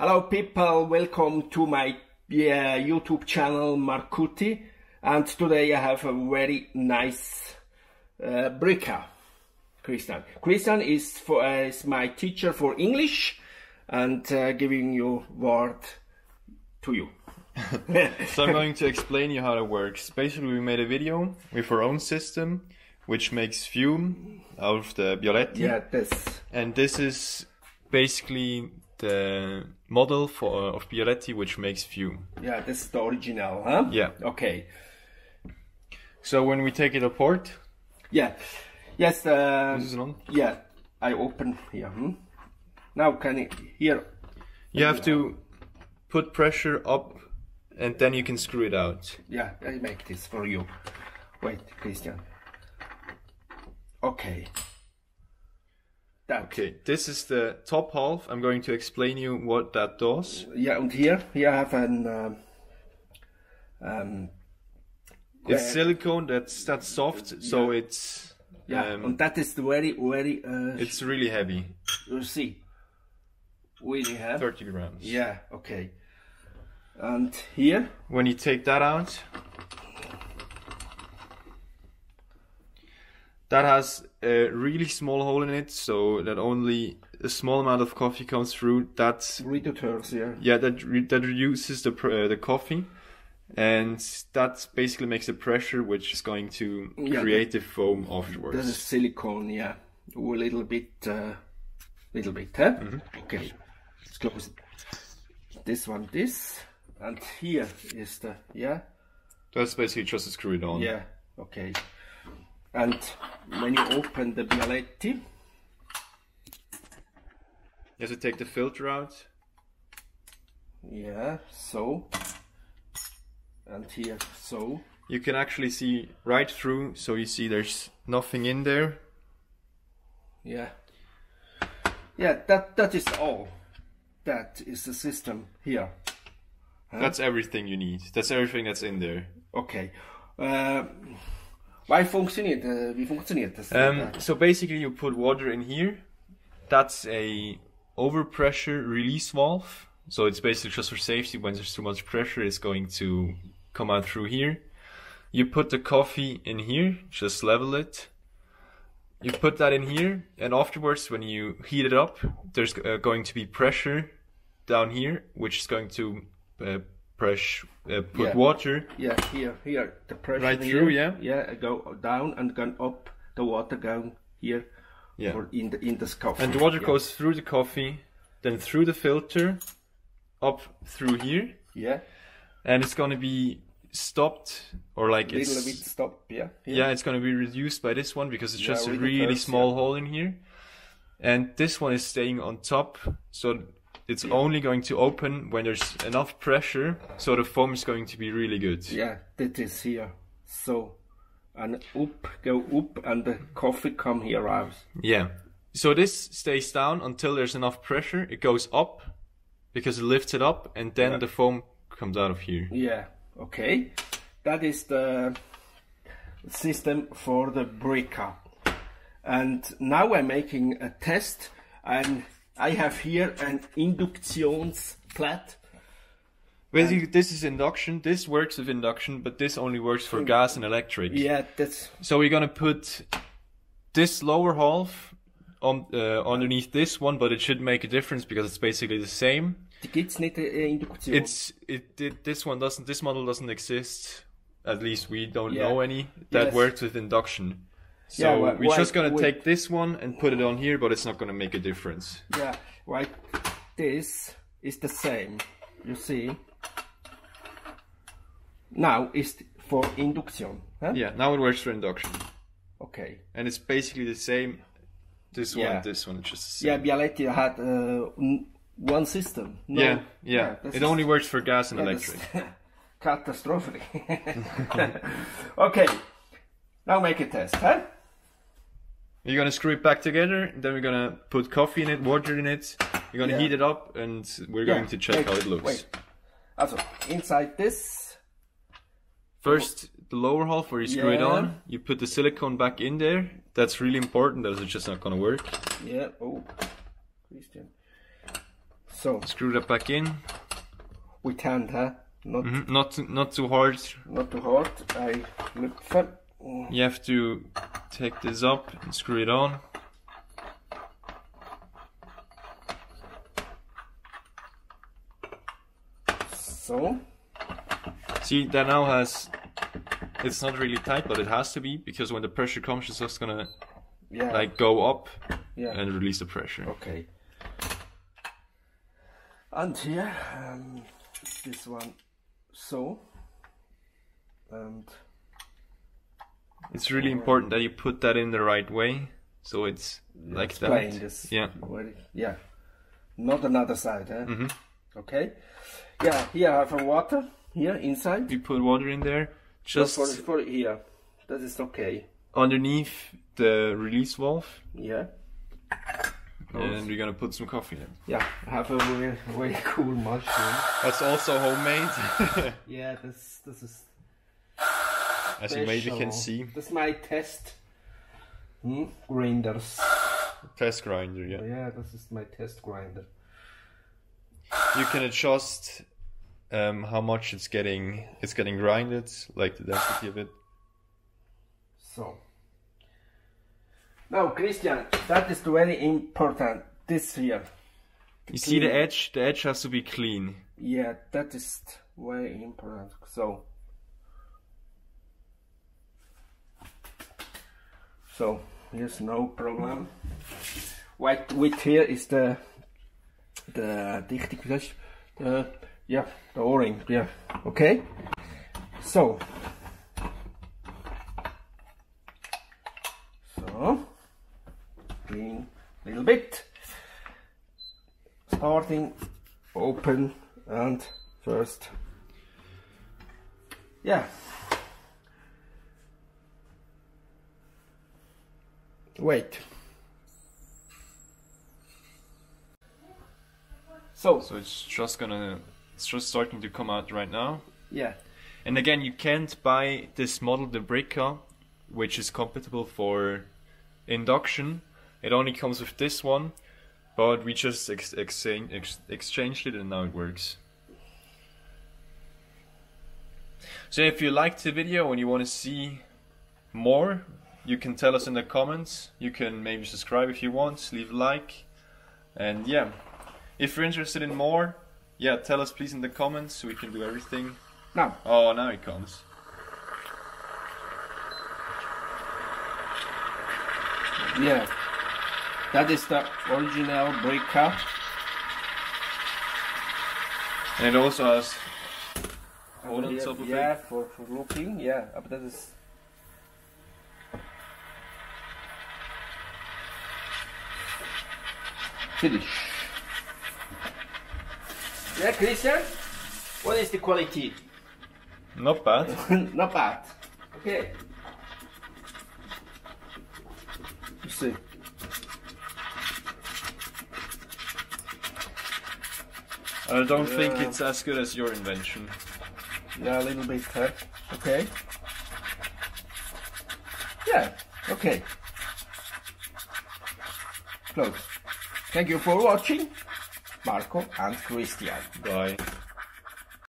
Hello people, welcome to my YouTube channel Marcutti, and today I have a very nice Brikka. Christian is my teacher for English and giving you word to you. So I'm going to explain you how it works. Basically we made a video with our own system which makes fume out of the Bialetti. Yeah, this. And this is basically the model of Bialetti which makes fume. Yeah, this is the original, huh? Yeah. Okay. So when we take it apart. Yeah. Yes. This is on. Yeah. I open here. Now can you here? You have to put pressure up, and then you can screw it out. Yeah, I make this for you. Wait, Christian. Okay. That. Okay, this is the top half. I'm going to explain you what that does. Yeah, and here I have an it's silicone. That's soft, so it's and that is very it's really heavy. You see, really heavy. 30 grams. Yeah. Okay. And here, when you take that out, that has a really small hole in it, so that only a small amount of coffee comes through. That's reducers, yeah. Yeah, that reduces the coffee, and that basically makes the pressure, which is going to create the foam afterwards. This is silicone, yeah, a little bit, huh? Okay, let's close it. This one, this, and here is the That's basically just to screw it on. Yeah, okay. And when you open the Bialetti, you have to take the filter out. Yeah, so. And here, so. You can actually see right through, so you see there's nothing in there. Yeah. Yeah, that is all. That is the system here. Huh? That's everything you need. That's everything that's in there. Okay. Wie funktioniert das? So basically you put water in here. That's a overpressure release valve. So it's basically just for safety. When there's too much pressure, it's going to come out through here. You put the coffee in here, just level it. You put that in here, and afterwards when you heat it up, there's going to be pressure down here, which is going to put water. Yeah, here, the pressure right here, through, yeah. Yeah, go down and go up. The water going here. Yeah. Or in this coffee. And the water goes through the coffee, then through the filter, up through here. Yeah. And it's going to be stopped, or like a little bit stopped. Yeah. Yeah, it's going to be reduced by this one because it's just a really small hole in here. And this one is staying on top, so it's only going to open when there's enough pressure, so the foam is going to be really good. Yeah, that is here. So, and go up, and the coffee come here out. Yeah. So this stays down until there's enough pressure. It goes up because it lifts it up, and then the foam comes out of here. Yeah. Okay. That is the system for the Brikka. And now I'm making a test, and I have here an Induktionsplatte. Basically, this is induction. This works with induction, but this only works for gas and electric. Yeah, that's. So we're gonna put this lower half on underneath this one, but it should make a difference because it's basically the same. Gibt's nicht Induktion? This model doesn't exist. At least we don't know any that works with induction. So we're just gonna take this one and put it on here, but it's not gonna make a difference. Yeah, right. This is the same. You see. Now it's for induction. Huh? Yeah, now it works for induction. Okay. And it's basically the same. This one, it's just the same. Yeah, Bialetti had one system. No. Yeah. It only works for gas and electric. Catastrophic. Okay. Now make a test, huh? You're gonna screw it back together, then we're gonna put coffee in it, water in it, you're gonna heat it up, and we're going to check how it looks. Wait. Also, inside this. First, the lower half where you screw it on, you put the silicone back in there. That's really important, else it's just not gonna work. Yeah, oh, Christian. So screw that back in. with hand, huh? Not too hard. Not too hard. I look. You have to take this up and screw it on. So. See, that now has. It's not really tight, but it has to be, because when the pressure comes, it's just gonna like go up and release the pressure. Okay. And here, this one, so, and it's really important that you put that in the right way, so it's like that. This yeah. Not another side, huh? Okay. Yeah. Here I have water. Here inside. You put water in there. Just for here. That is okay. Underneath the release valve. Yeah. And we're gonna put some coffee in. Yeah, I have a very cool mushroom. That's also homemade. Yeah, this is. As you maybe can see. This is my test grinders. Test grinder, yeah. Yeah, this is my test grinder. You can adjust how much it's getting grinded, like the density of it. So now, Christian, that is very important. This here. You see the edge? The edge has to be clean. Yeah, that is very important. So here's no problem. White with here is the dichting, the O-ring, yeah, okay. So clean a little bit. Starting, open, and first, yeah. Wait. So it's just starting to come out right now. Yeah. And again, you can't buy this model, the Brikka, which is compatible for induction. It only comes with this one, but we just exchanged it and now it works. So if you liked the video and you want to see more, you can tell us in the comments. You can maybe subscribe if you want, leave a like, and yeah. If you're interested in more, yeah, tell us please in the comments so we can do everything. Now. Oh, now it comes. Yeah, that is the original Brikka. And it also has a hole on top of it. Yeah, for looking, yeah, but that is... Finish. Yeah, Christian, what is the quality? Not bad. Not bad. Okay. You see. I don't think it's as good as your invention. Yeah, a little bit, huh? Okay. Yeah, okay. Close. Thank you for watching. Marco and Christian. Bye.